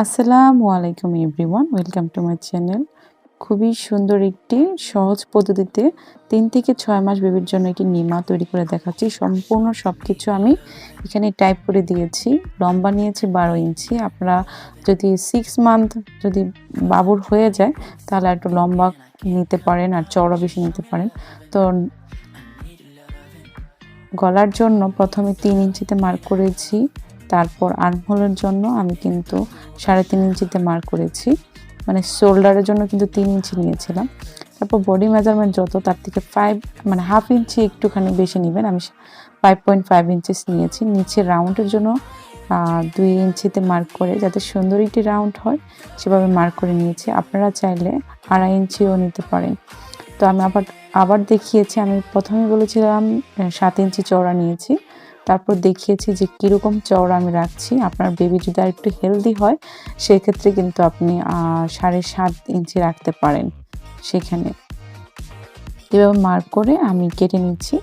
আসসালামু আলাইকুম everyone, welcome to my channel. খুবই সুন্দর একটি সহজ পদ্ধতিতে 3 থেকে 6 মাস বেবির জন্য একটি নিমা তৈরি করে দেখাচ্ছি। সম্পূর্ণ সব কিছু আমি এখানে টাইপ করে দিয়েছি। লম্বা নিয়েছি 12 ইঞ্চি। আপনারা যদি 6 মান্থ যদি বাবুর হয়ে যায় তাহলে একটু লম্বা নিতে পারেন আর চওড়া বেশি নিতে পারেন। তো গলার জন্য প্রথমে 3 ইঞ্চিতে মার্ক করেছি। তারপর আর্মহোলের জন্য আমি কিন্তু 3.5 ইঞ্চিতে মার্ক করেছি, মানে শোল্ডারের জন্য কিন্তু 3 ইঞ্চি নিয়েছিলাম। তারপর বডি মেজারমেন্ট যত তার থেকে 5 মানে হাফ ইঞ্চি একটুখানি বেশি নেবেন। আমি 5.5 ইঞ্চিস নিয়েছি। নিচে রাউন্ডের জন্য 2 ইঞ্চিতে মার্ক করে যাতে সুন্দর একটি রাউন্ড হয় সেভাবে মার্ক করে নিয়েছি। আপনারা চাইলে 2.5 ইঞ্চিও নিতে পারেন। তো আমি আবার দেখিয়েছি। আমি প্রথমে বলেছিলাম 7 ইঞ্চি চওড়া নিয়েছি, তারপর দেখিয়েছি যে কীরকম চওড়া আমি রাখছি। আপনার বেবি যদি আর একটু হেলদি হয় সেক্ষেত্রে কিন্তু আপনি 7.5 ইঞ্চি রাখতে পারেন। সেখানে এভাবে মার্ক করে আমি কেটে নিচ্ছি।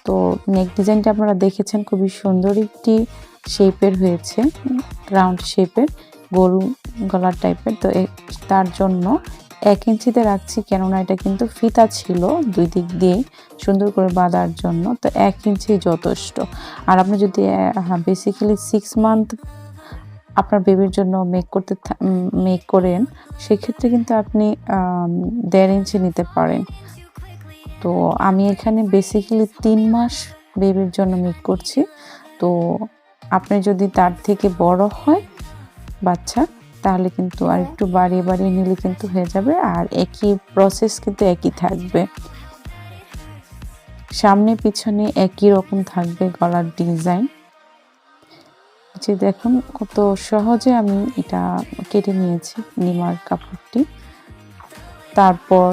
তো নেক ডিজাইনটা আপনারা দেখেছেন, খুবই সুন্দর একটি শেপের হয়েছে, রাউন্ড শেপের, গোল গলার টাইপের। তো তার জন্য 1 ইঞ্চিতে রাখছি, কেননা এটা কিন্তু ফিতা ছিল 2 দিক দিয়ে সুন্দর করে বাঁধার জন্য। তো 1 ইঞ্চি যথেষ্ট। আর আপনি যদি বেসিক্যালি 6 মান্থ আপনার বেবির জন্য মেক করেন সেক্ষেত্রে কিন্তু আপনি 1.5 ইঞ্চি নিতে পারেন। তো আমি এখানে বেসিক্যালি 3 মাস বেবির জন্য মেক করছি। তো আপনি যদি তার থেকে বড় হয় বাচ্চা তাহলে কিন্তু আর একটু বাড়িয়ে বাড়িয়ে নিলে কিন্তু হয়ে যাবে। আর একই প্রসেস কিন্তু একই থাকবে, সামনে পিছনে একই রকম থাকবে গলার ডিজাইন। যে দেখুন কত সহজে আমি এটা কেটে নিয়েছি নিমার কাপড়টি। তারপর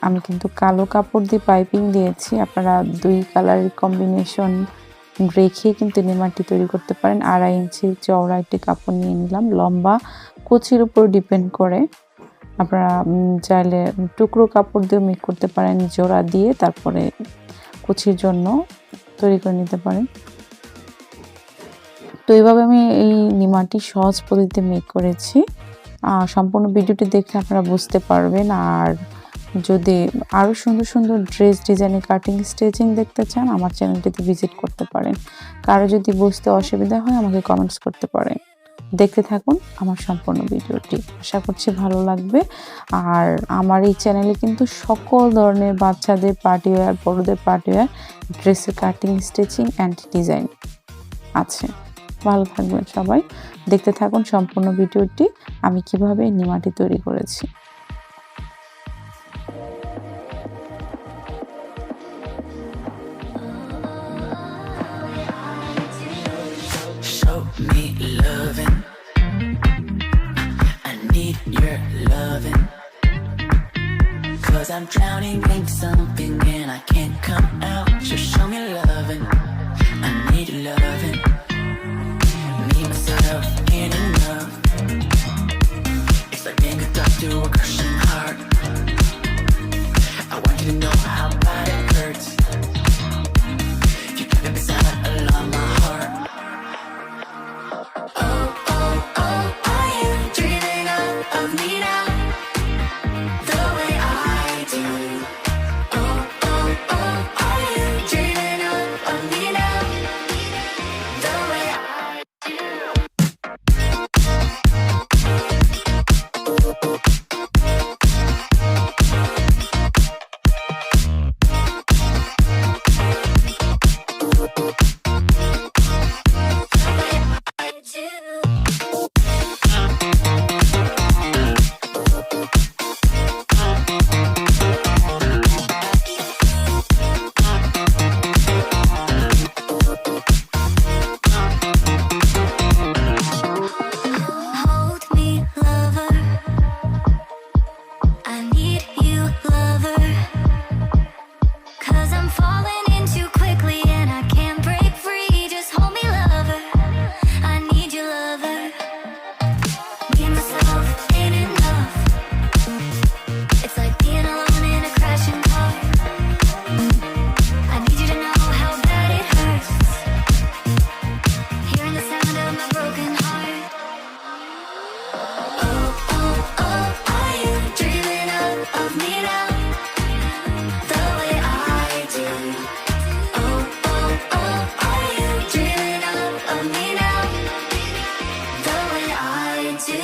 আমি কিন্তু কালো কাপড় দিয়ে পাইপিং দিয়েছি। আপনারা 2 কালারের কম্বিনেশন রেখে কিন্তু নিমাটি তৈরি করতে পারেন। 2.5 ইঞ্চি চওড়া একটি কাপড় নিয়ে নিলাম। লম্বা কুচির উপর ডিপেন্ড করে আপনারা চাইলে টুকরো কাপড় দিয়ে মেক করতে পারেন, জোড়া দিয়ে তারপরে কুচির জন্য তৈরি করে নিতে পারেন। তো এইভাবে আমি এই নিমাটি সহজ পদ্ধতিতে মেক করেছি। সম্পূর্ণ ভিডিওটি দেখে আপনারা বুঝতে পারবেন। আর যদি আরও সুন্দর সুন্দর ড্রেস ডিজাইনের কাটিং স্টিচিং দেখতে চান আমার চ্যানেলটিতে ভিজিট করতে পারেন। কারো যদি বুঝতে অসুবিধা হয় আমাকে কমেন্টস করতে পারেন। দেখতে থাকুন আমার সম্পূর্ণ ভিডিওটি, আশা করছি ভালো লাগবে। আর আমার এই চ্যানেলে কিন্তু সকল ধরনের বাচ্চাদের পার্টি ওয়্যার, বড়দের পার্টি ওয়্যার ড্রেসের কাটিং স্টিচিং অ্যান্ড ডিজাইন আছে। ভালো থাকবেন সবাই, দেখতে থাকুন সম্পূর্ণ ভিডিওটি আমি কিভাবে নিমাটি তৈরি করেছি। Show me loving, I need your loving, 'cause I'm drowning in something and I can't come out. Just show me loving, I need loving, need myself, ain't enough. It's like being a dog to a crushing heart. I want you to know how bad it hurts. You keep it beside along my heart. Of me now, the way I do. Oh, oh, oh, are you Show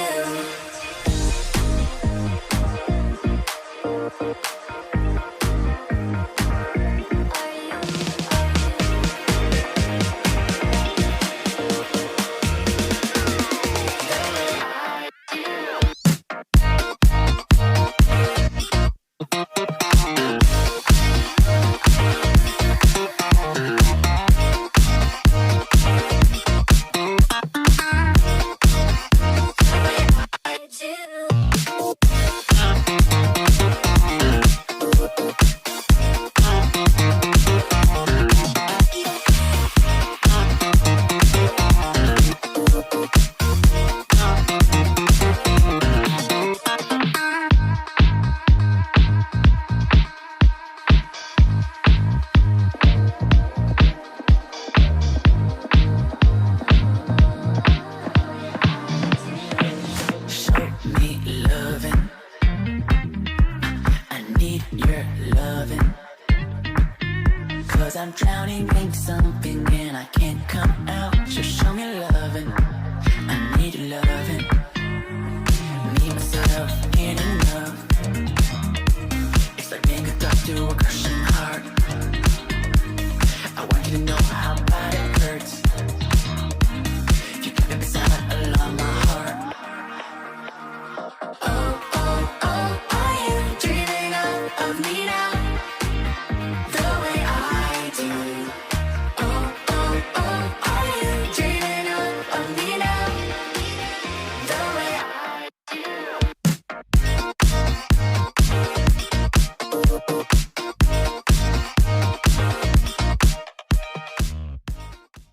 me loving. I need your loving. 'Cause I'm drowning in something and I can't